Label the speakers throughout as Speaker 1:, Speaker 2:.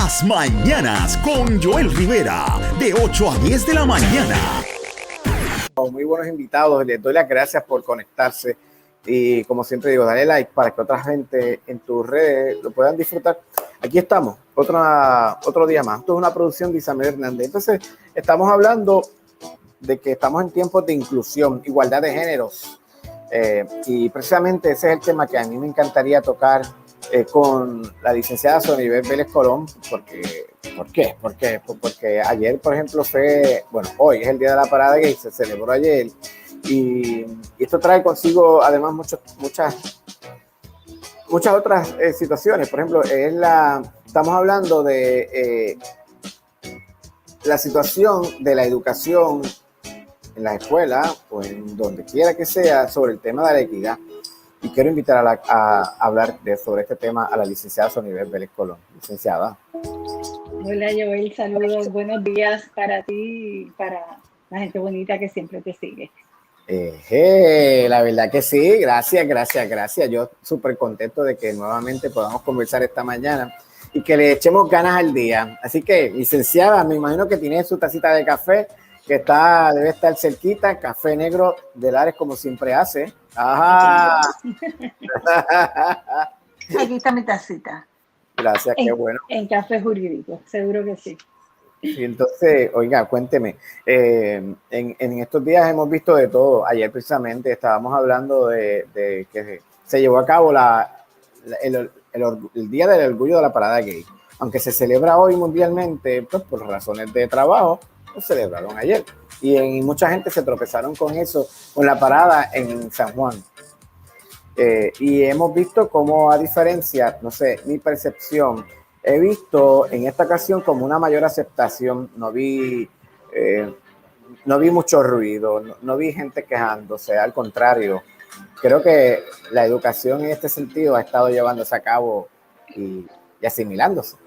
Speaker 1: Las Mañanas con Joel Rivera, de 8 a 10 de la mañana.
Speaker 2: Muy buenos invitados, les doy las gracias por conectarse y como siempre digo, dale like para que otra gente en tus redes lo puedan disfrutar. Aquí estamos, otro día más. Esto es una producción de Isabel Hernández. Entonces, estamos hablando de que estamos en tiempos de inclusión, igualdad de géneros. Y precisamente ese es el tema que a mí me encantaría tocar con la licenciada Sonibel Vélez Colón. ¿Por qué? Porque ayer, por ejemplo, hoy es el día de la parada gay, se celebró ayer. Y esto trae consigo además muchas otras situaciones. Por ejemplo, estamos hablando de la situación de la educación en la escuela o en donde quiera que sea sobre el tema de la equidad. Y quiero invitar a hablar sobre este tema a la licenciada Sonibel Vélez Colón. Licenciada.
Speaker 3: Hola Joel, saludos, buenos días para ti y para la gente bonita que siempre te sigue.
Speaker 2: La verdad que sí, gracias. Yo súper contento de que nuevamente podamos conversar esta mañana y que le echemos ganas al día. Así que, licenciada, me imagino que tiene su tacita de café, que debe estar cerquita, café negro de Lares como siempre hace. Ajá.
Speaker 3: Aquí está mi tacita.
Speaker 2: Gracias, qué bueno.
Speaker 3: En café jurídico, seguro que sí.
Speaker 2: Y entonces, oiga, cuénteme, en estos días hemos visto de todo. Ayer precisamente estábamos hablando de que se llevó a cabo el Día del Orgullo de la Parada Gay. Aunque se celebra hoy mundialmente, pues por razones de trabajo, lo celebraron ayer. Y mucha gente se tropezaron con eso, con la parada en San Juan. Y hemos visto cómo, a diferencia, no sé, mi percepción, he visto en esta ocasión como una mayor aceptación. No vi mucho ruido, no vi gente quejándose, al contrario. Creo que la educación en este sentido ha estado llevándose a cabo y asimilándose.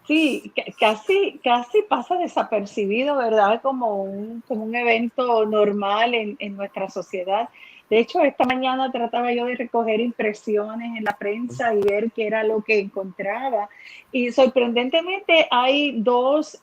Speaker 3: Sí, casi pasa desapercibido, ¿verdad? Como un evento normal en nuestra sociedad. De hecho, esta mañana trataba yo de recoger impresiones en la prensa y ver qué era lo que encontraba. Y sorprendentemente hay dos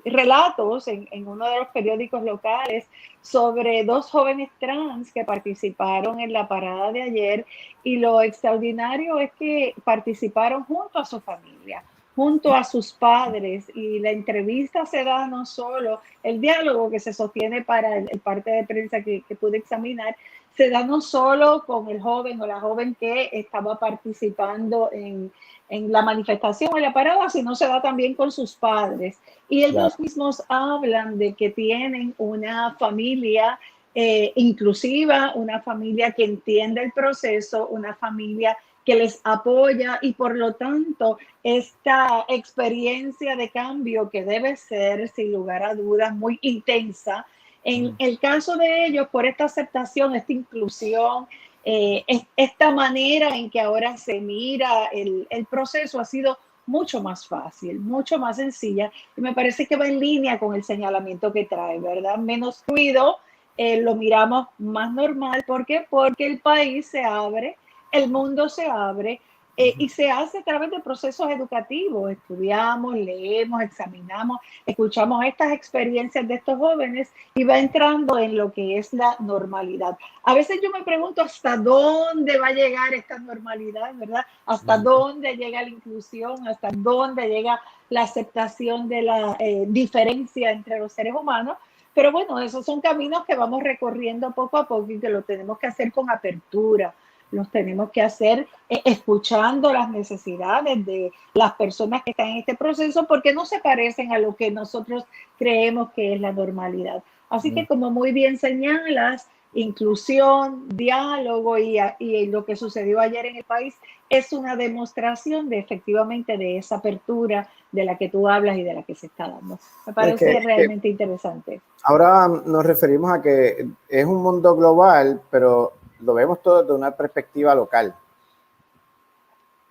Speaker 3: relatos en uno de los periódicos locales sobre dos jóvenes trans que participaron en la parada de ayer. Y lo extraordinario es que participaron junto a su familia, junto a sus padres, y la entrevista se da no solo, el diálogo que se sostiene para el parte de prensa que pude examinar, se da no solo con el joven o la joven que estaba participando en la manifestación o en la parada, sino se da también con sus padres. Y ellos mismos hablan de que tienen una familia inclusiva, una familia que entiende el proceso, una familia que les apoya, y por lo tanto esta experiencia de cambio que debe ser sin lugar a dudas muy intensa, en el caso de ellos, por esta aceptación, esta inclusión, esta manera en que ahora se mira el proceso ha sido mucho más fácil, mucho más sencilla, y me parece que va en línea con el señalamiento que trae, ¿verdad? Menos ruido, lo miramos más normal. ¿Por qué? Porque el país se abre, el mundo se abre, y se hace a través de procesos educativos. Estudiamos, leemos, examinamos, escuchamos estas experiencias de estos jóvenes y va entrando en lo que es la normalidad. A veces yo me pregunto hasta dónde va a llegar esta normalidad, ¿verdad? Hasta dónde llega la inclusión, hasta dónde llega la aceptación de la diferencia entre los seres humanos. Pero bueno, esos son caminos que vamos recorriendo poco a poco y que lo tenemos que hacer con apertura. Los tenemos que hacer escuchando las necesidades de las personas que están en este proceso, porque no se parecen a lo que nosotros creemos que es la normalidad. Así que, como muy bien señalas, inclusión, diálogo y lo que sucedió ayer en el país es una demostración de efectivamente de esa apertura de la que tú hablas y de la que se está dando. Me parece realmente interesante.
Speaker 2: Ahora nos referimos a que es un mundo global, pero lo vemos todo desde una perspectiva local.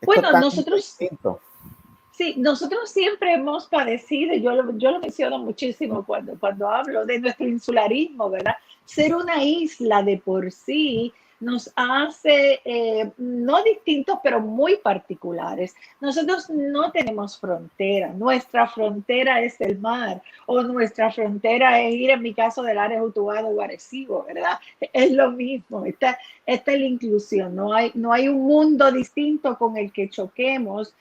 Speaker 3: Bueno, nosotros siempre hemos padecido, y yo lo menciono muchísimo cuando hablo de nuestro insularismo, ¿verdad? Ser una isla de por sí nos hace no distintos, pero muy particulares. Nosotros no tenemos frontera. Nuestra frontera es el mar, o nuestra frontera es ir, en mi caso, del área de Utuado o Arecibo, ¿verdad? Es lo mismo. Esta es la inclusión. No hay un mundo distinto con el que choquemos,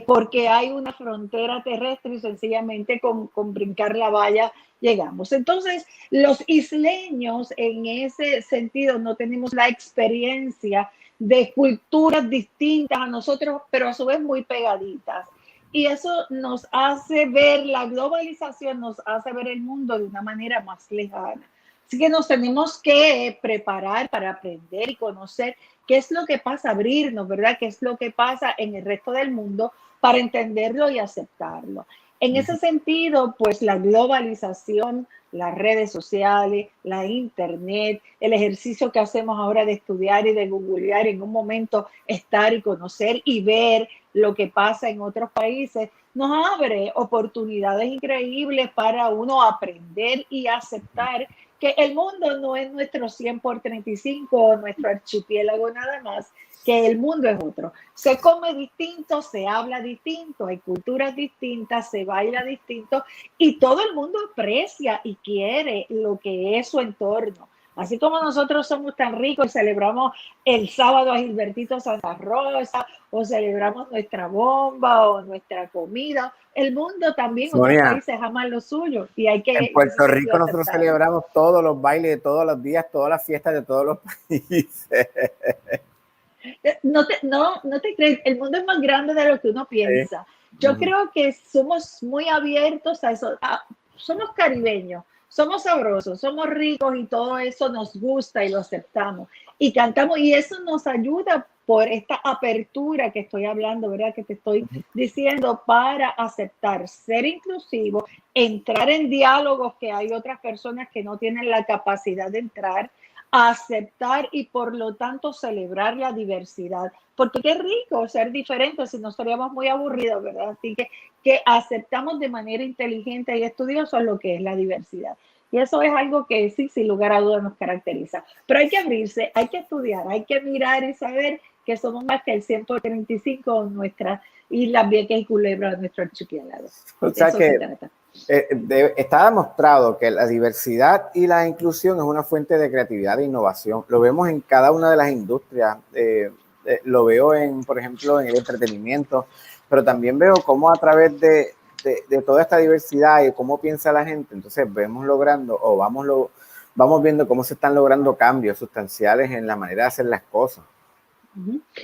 Speaker 3: porque hay una frontera terrestre y sencillamente con brincar la valla llegamos. Entonces, los isleños en ese sentido no tenemos la experiencia de culturas distintas a nosotros, pero a su vez muy pegaditas. Y eso nos hace ver, la globalización nos hace ver el mundo de una manera más lejana. Así que nos tenemos que preparar para aprender y conocer qué es lo que pasa, abrirnos, ¿verdad? ¿Qué es lo que pasa en el resto del mundo para entenderlo y aceptarlo? En ese sentido, pues la globalización, las redes sociales, la internet, el ejercicio que hacemos ahora de estudiar y de googlear, en un momento estar y conocer y ver lo que pasa en otros países, nos abre oportunidades increíbles para uno aprender y aceptar que el mundo no es nuestro 100 por 35 o nuestro archipiélago nada más, que el mundo es otro. Se come distinto, se habla distinto, hay culturas distintas, se baila distinto y todo el mundo aprecia y quiere lo que es su entorno. Así como nosotros somos tan ricos y celebramos el sábado a Gilbertito Santa Rosa, o celebramos nuestra bomba o nuestra comida, el mundo también, otros
Speaker 2: Sonia,
Speaker 3: países aman lo suyo y hay que...
Speaker 2: en Puerto Rico nosotros celebramos todos los bailes de todos los días, todas las fiestas de todos los países.
Speaker 3: No te crees, el mundo es más grande de lo que uno piensa. Yo creo que somos muy abiertos a eso. Somos caribeños, somos sabrosos, somos ricos y todo eso nos gusta y lo aceptamos. Y cantamos y eso nos ayuda por esta apertura que estoy hablando, ¿verdad? Que te estoy diciendo, para aceptar, ser inclusivo, entrar en diálogos que hay otras personas que no tienen la capacidad de entrar, aceptar y por lo tanto celebrar la diversidad, porque qué rico ser diferente, si no seríamos muy aburridos, ¿verdad? Así que aceptamos de manera inteligente y estudiosa lo que es la diversidad. Y eso es algo que sí, sin lugar a dudas nos caracteriza. Pero hay que abrirse, hay que estudiar, hay que mirar y saber que somos más que el 100 por 35 en nuestras islas Vieques y Culebra, nuestro archipiélago.
Speaker 2: O sea que está demostrado que la diversidad y la inclusión es una fuente de creatividad e innovación. Lo vemos en cada una de las industrias. Lo veo por ejemplo, en el entretenimiento, pero también veo cómo a través de toda esta diversidad y cómo piensa la gente, entonces vamos viendo cómo se están logrando cambios sustanciales en la manera de hacer las cosas.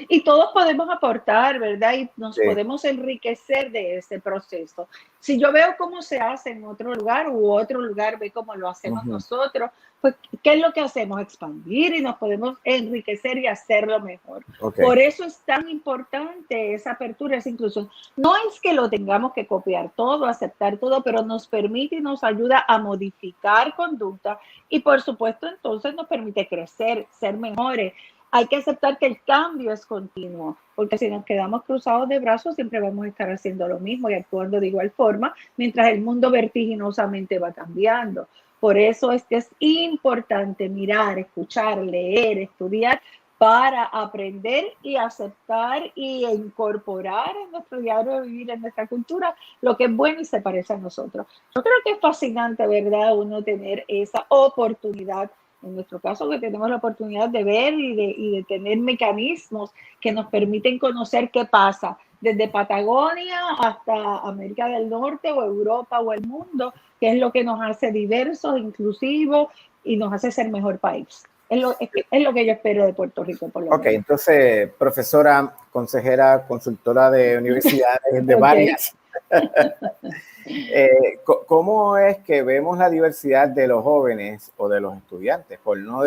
Speaker 3: Y todos podemos aportar, ¿verdad? Y nos podemos enriquecer de ese proceso. Si yo veo cómo se hace en otro lugar u otro lugar ve cómo lo hacemos nosotros, pues ¿qué es lo que hacemos? Expandir y nos podemos enriquecer y hacerlo mejor. Por eso es tan importante esa apertura, esa inclusión. No es que lo tengamos que copiar todo, aceptar todo, pero nos permite y nos ayuda a modificar conducta y por supuesto entonces nos permite crecer, ser mejores. Hay que aceptar que el cambio es continuo, porque si nos quedamos cruzados de brazos siempre vamos a estar haciendo lo mismo y actuando de igual forma, mientras el mundo vertiginosamente va cambiando. Por eso es que es importante mirar, escuchar, leer, estudiar, para aprender y aceptar y incorporar en nuestro diario de vivir, en nuestra cultura, lo que es bueno y se parece a nosotros. Yo creo que es fascinante, ¿verdad?, uno tener esa oportunidad. En nuestro caso, que tenemos la oportunidad de ver y de tener mecanismos que nos permiten conocer qué pasa desde Patagonia hasta América del Norte o Europa o el mundo, que es lo que nos hace diversos, inclusivos y nos hace ser mejor país. Es lo que yo espero de Puerto Rico, por lo menos.
Speaker 2: Entonces, profesora, consejera, consultora de universidades de varias. ¿Cómo es que vemos la diversidad de los jóvenes o de los estudiantes, por no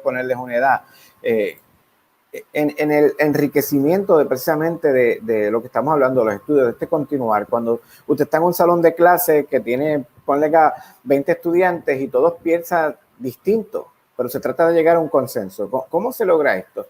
Speaker 2: ponerles una edad, en el enriquecimiento precisamente de lo que estamos hablando, los estudios, de este continuar? Cuando usted está en un salón de clase que tiene, ponle acá, 20 estudiantes y todos piensan distinto, pero se trata de llegar a un consenso. ¿Cómo se logra esto?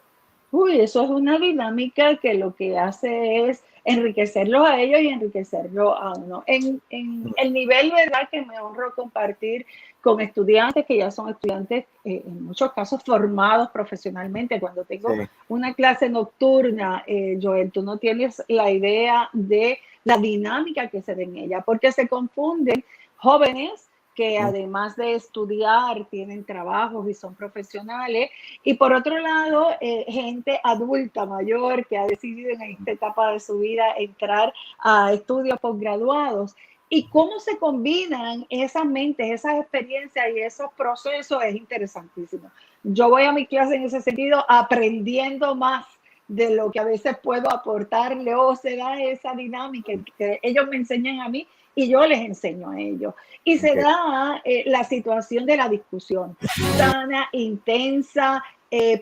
Speaker 3: Eso es una dinámica que lo que hace es enriquecerlos a ellos y enriquecerlo a uno. En el nivel, ¿verdad?, que me honro compartir con estudiantes que ya son estudiantes, en muchos casos formados profesionalmente. Cuando tengo una clase nocturna, Joel, tú no tienes la idea de la dinámica que se ve en ella, porque se confunden jóvenes que además de estudiar tienen trabajos y son profesionales, y por otro lado, gente adulta mayor que ha decidido en esta etapa de su vida entrar a estudios posgraduados. Y cómo se combinan esas mentes, esas experiencias y esos procesos es interesantísimo. Yo voy a mi clase en ese sentido aprendiendo más de lo que a veces puedo aportarle, o se da esa dinámica que ellos me enseñan a mí y yo les enseño a ellos. Y se da la situación de la discusión sana, intensa,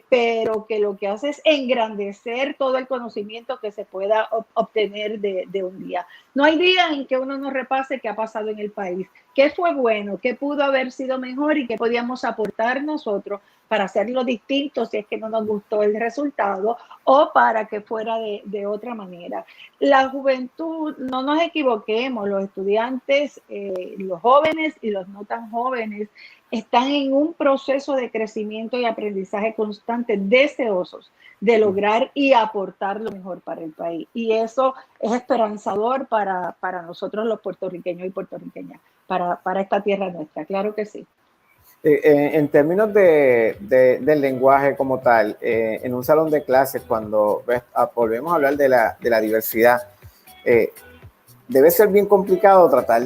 Speaker 3: pero que lo que hace es engrandecer todo el conocimiento que se pueda obtener de un día. No hay día en que uno no repase qué ha pasado en el país, qué fue bueno, qué pudo haber sido mejor y qué podíamos aportar nosotros para hacerlo distinto si es que no nos gustó el resultado, o para que fuera de otra manera. La juventud, no nos equivoquemos, los estudiantes, los jóvenes y los no tan jóvenes están en un proceso de crecimiento y aprendizaje constante, deseosos de lograr y aportar lo mejor para el país. Y eso es esperanzador para nosotros los puertorriqueños y puertorriqueñas, para esta tierra nuestra, claro que sí.
Speaker 2: En términos del lenguaje como tal, en un salón de clases, cuando volvemos a hablar de la diversidad, debe ser bien complicado tratar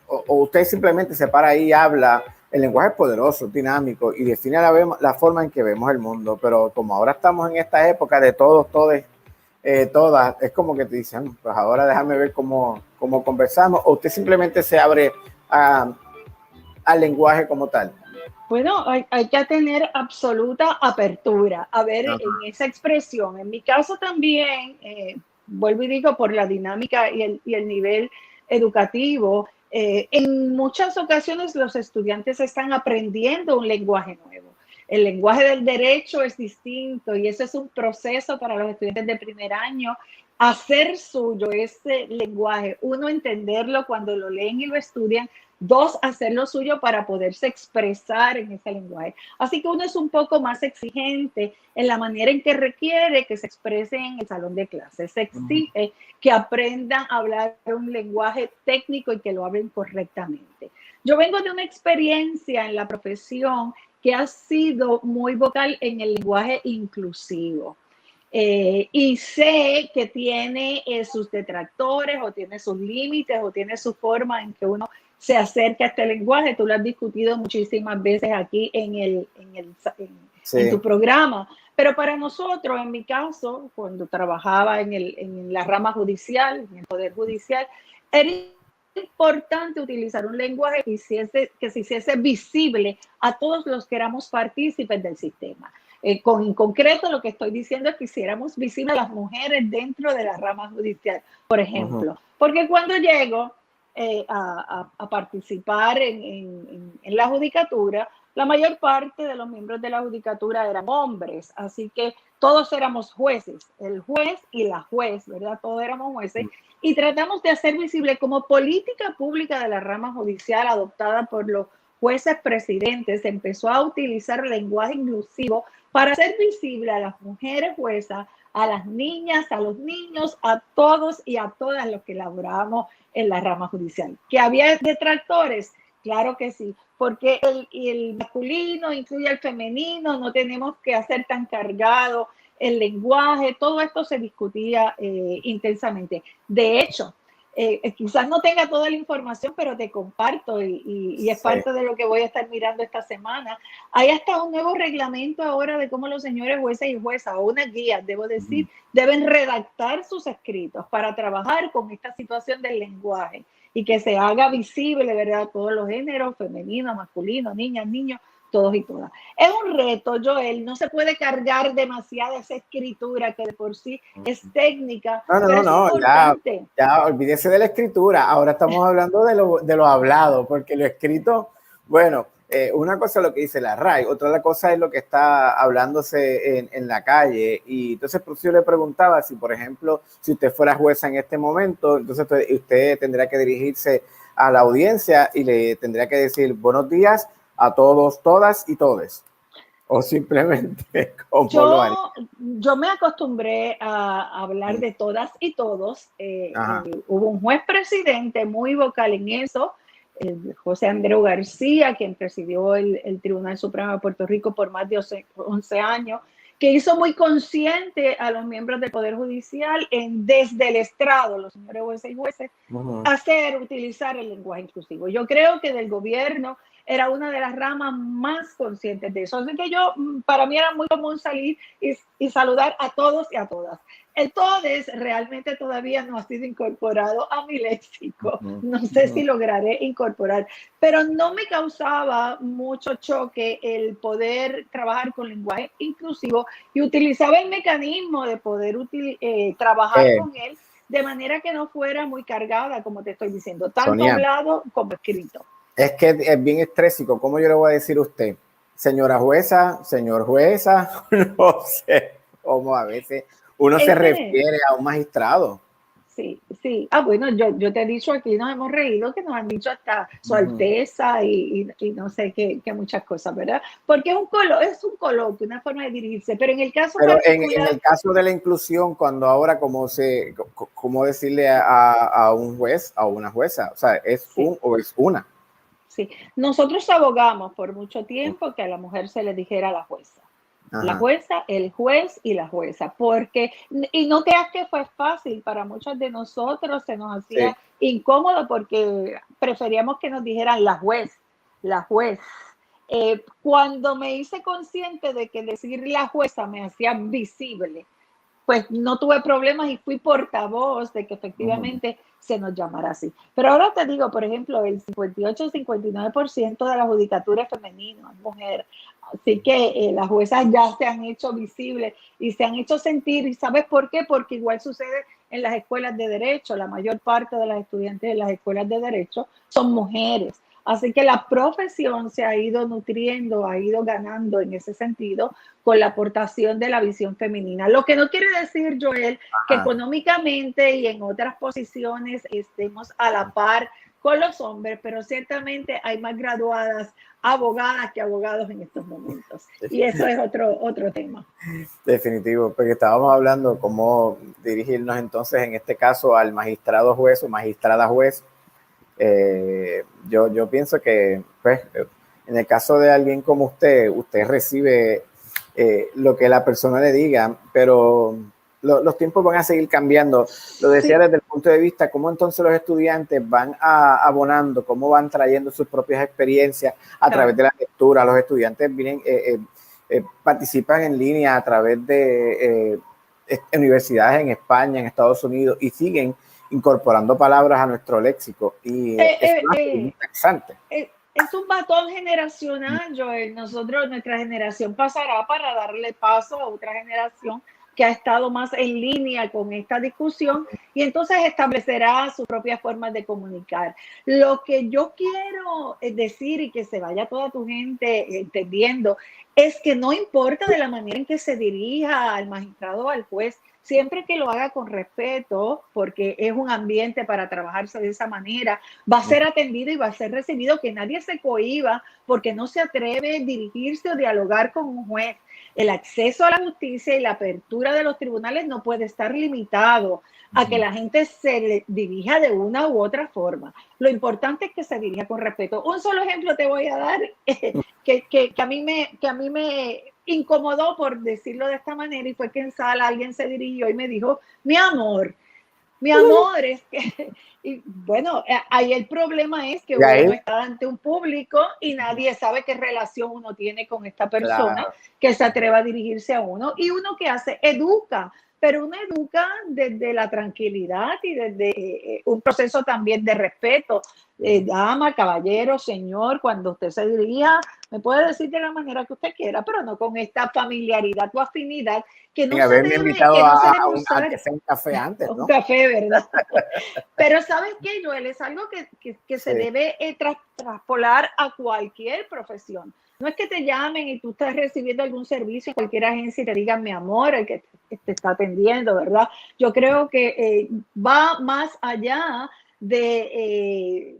Speaker 2: o usted simplemente se para ahí y habla. El lenguaje es poderoso, dinámico y define la forma en que vemos el mundo, pero como ahora estamos en esta época de todos, todas, es como que te dicen, pues ahora déjame ver cómo conversamos, o usted simplemente se abre al lenguaje como tal.
Speaker 3: Bueno, hay que tener absoluta apertura a ver en esa expresión. En mi caso también, vuelvo y digo, por la dinámica y el nivel educativo, en muchas ocasiones los estudiantes están aprendiendo un lenguaje nuevo. El lenguaje del derecho es distinto y eso es un proceso para los estudiantes de primer año, hacer suyo ese lenguaje, uno entenderlo cuando lo leen y lo estudian, dos, hacerlo suyo para poderse expresar en ese lenguaje. Así que uno es un poco más exigente en la manera en que requiere que se exprese en el salón de clases. Se exige que aprendan a hablar un lenguaje técnico y que lo hablen correctamente. Yo vengo de una experiencia en la profesión que ha sido muy vocal en el lenguaje inclusivo. Y sé que tiene sus detractores o tiene sus límites o tiene su forma en que uno se acerca a este lenguaje. Tú lo has discutido muchísimas veces aquí en tu programa. Pero para nosotros, en mi caso, cuando trabajaba en la rama judicial, en el Poder Judicial, era importante utilizar un lenguaje que se hiciese visible a todos los que éramos partícipes del sistema. En concreto, lo que estoy diciendo es que hiciéramos visible a las mujeres dentro de la rama judicial, por ejemplo. Porque cuando llego a participar en la judicatura, la mayor parte de los miembros de la judicatura eran hombres, así que todos éramos jueces, el juez y la juez, ¿verdad? Todos éramos jueces, y tratamos de hacer visible como política pública de la rama judicial adoptada por los jueces presidentes, se empezó a utilizar el lenguaje inclusivo para hacer visible a las mujeres juezas, a las niñas, a los niños, a todos y a todas los que laborábamos en la rama judicial. ¿Que había detractores? Claro que sí, porque el masculino incluye al femenino, no tenemos que hacer tan cargado el lenguaje, todo esto se discutía intensamente. De hecho, quizás no tenga toda la información, pero te comparto y es parte de lo que voy a estar mirando esta semana. Hay hasta un nuevo reglamento ahora de cómo los señores jueces y juezas, o una guía, debo decir, deben redactar sus escritos para trabajar con esta situación del lenguaje y que se haga visible, ¿verdad? Todos los géneros, femenino, masculino, niñas, niños, todos y todas. Es un reto, Joel, no se puede cargar demasiada esa escritura que de por sí es técnica.
Speaker 2: No, ya olvídese de la escritura, ahora estamos hablando de lo hablado, porque lo escrito, bueno, una cosa es lo que dice la RAI, otra cosa es lo que está hablándose en la calle, y entonces por eso yo le preguntaba si, por ejemplo, si usted fuera jueza en este momento, entonces usted tendría que dirigirse a la audiencia y le tendría que decir buenos días a todos, todas y todes. O simplemente cómo lo haría.
Speaker 3: Yo me acostumbré a hablar de todas y todos. Hubo un juez presidente muy vocal en eso, José Andreu García, quien presidió el Tribunal Supremo de Puerto Rico por más de 11 años, que hizo muy consciente a los miembros del Poder Judicial desde el estrado, los señores jueces y jueces, utilizar el lenguaje inclusivo. Yo creo que del gobierno era una de las ramas más conscientes de eso. Así que para mí era muy común salir y saludar a todos y a todas. El todes realmente todavía no ha sido incorporado a mi léxico. No sé si lograré incorporar, pero no me causaba mucho choque el poder trabajar con lenguaje inclusivo y utilizaba el mecanismo de poder trabajar con él de manera que no fuera muy cargada, como te estoy diciendo, tanto
Speaker 2: Sonia,
Speaker 3: hablado como escrito.
Speaker 2: Es que es bien estrésico. ¿Cómo yo le voy a decir a usted? Señora jueza, señor jueza, no sé cómo a veces uno se refiere a un magistrado.
Speaker 3: Sí, sí. Bueno, yo te he dicho aquí, nos hemos reído, que nos han dicho hasta Su Alteza y no sé qué muchas cosas, ¿verdad? Porque es un coloquio, una forma de dirigirse, pero en el caso
Speaker 2: en el caso de la inclusión, cuando ahora cómo decirle a un juez, a una jueza, o sea, ¿es un o es una?
Speaker 3: Sí, nosotros abogamos por mucho tiempo que a la mujer se le dijera la jueza. La jueza, el juez y la jueza, y no creas que fue fácil, para muchos de nosotros se nos hacía incómodo porque preferíamos que nos dijeran la juez. Cuando me hice consciente de que decir la jueza me hacía visible, pues no tuve problemas y fui portavoz de que efectivamente se nos llamara así. Pero ahora te digo, por ejemplo, el 58-59% de la judicatura es femenino, es mujer. Así que las juezas ya se han hecho visibles y se han hecho sentir. ¿Y sabes por qué? Porque igual sucede en las escuelas de derecho. La mayor parte de las estudiantes de las escuelas de derecho son mujeres. Así que la profesión se ha ido nutriendo, ha ido ganando en ese sentido con la aportación de la visión femenina. Lo que no quiere decir, Joel, que económicamente y en otras posiciones estemos a la par con los hombres, pero ciertamente hay más graduadas abogadas que abogados en estos momentos. Y eso es otro tema.
Speaker 2: Definitivo, porque estábamos hablando cómo dirigirnos entonces en este caso al magistrado juez o magistrada juez. Yo pienso que pues, en el caso de alguien como usted recibe lo que la persona le diga, pero los tiempos van a seguir cambiando. Lo decía desde el punto de vista cómo entonces los estudiantes van abonando, cómo van trayendo sus propias experiencias a través de la lectura. Los estudiantes vienen, participan en línea a través de universidades en España, en Estados Unidos, y siguen incorporando palabras a nuestro léxico. Y es muy interesante.
Speaker 3: Es un batón generacional, Joel. Nuestra generación pasará para darle paso a otra generación que ha estado más en línea con esta discusión y entonces establecerá sus propias formas de comunicar. Lo que yo quiero decir y que se vaya toda tu gente entendiendo es que no importa de la manera en que se dirija al magistrado o al juez, siempre que lo haga con respeto, porque es un ambiente para trabajarse de esa manera, va a ser atendido y va a ser recibido, que nadie se cohíba porque no se atreve a dirigirse o dialogar con un juez. El acceso a la justicia y la apertura de los tribunales no puede estar limitado a que la gente se le dirija de una u otra forma. Lo importante es que se dirija con respeto. Un solo ejemplo te voy a dar que a mí me incomodó, por decirlo de esta manera, y fue que en sala alguien se dirigió y me dijo, mi amor, es que, y bueno, ahí el problema es que uno está ante un público y nadie sabe qué relación uno tiene con esta persona que se atreva a dirigirse a uno, y uno que hace, educa, pero uno educa desde la tranquilidad y desde un proceso también de respeto. Dama, caballero, señor, cuando usted se dirija, me puede decir de la manera que usted quiera, pero no con esta familiaridad o afinidad que no se debe usar.
Speaker 2: A que sea un café antes, ¿no?
Speaker 3: Un café, ¿verdad? Pero ¿sabes qué, Joel? Es algo que se debe traspolar a cualquier profesión. No es que te llamen y tú estás recibiendo algún servicio en cualquier agencia y te digan, mi amor, el que te está atendiendo, ¿verdad? Yo creo que va más allá de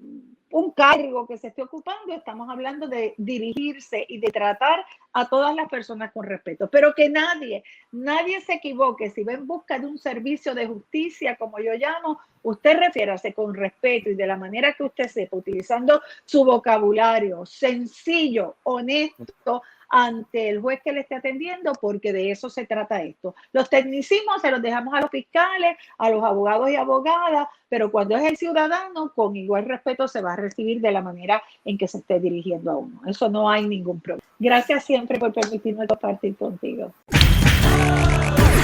Speaker 3: un cargo que se esté ocupando, estamos hablando de dirigirse y de tratar a todas las personas con respeto, pero que nadie se equivoque. Si va en busca de un servicio de justicia, como yo llamo, usted refiérase con respeto y de la manera que usted sepa, utilizando su vocabulario sencillo, honesto, ante el juez que le esté atendiendo, porque de eso se trata esto. Los tecnicismos se los dejamos a los fiscales, a los abogados y abogadas, pero cuando es el ciudadano, con igual respeto se va a recibir de la manera en que se esté dirigiendo a uno. Eso no hay ningún problema. Gracias siempre por permitirme compartir contigo.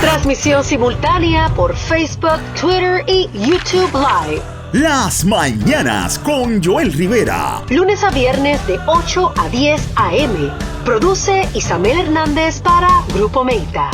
Speaker 4: Transmisión simultánea por Facebook, Twitter y YouTube Live.
Speaker 1: Las Mañanas con Joel Rivera.
Speaker 4: Lunes a viernes de 8 a 10 a.m. Produce Isabel Hernández para Grupo Meta.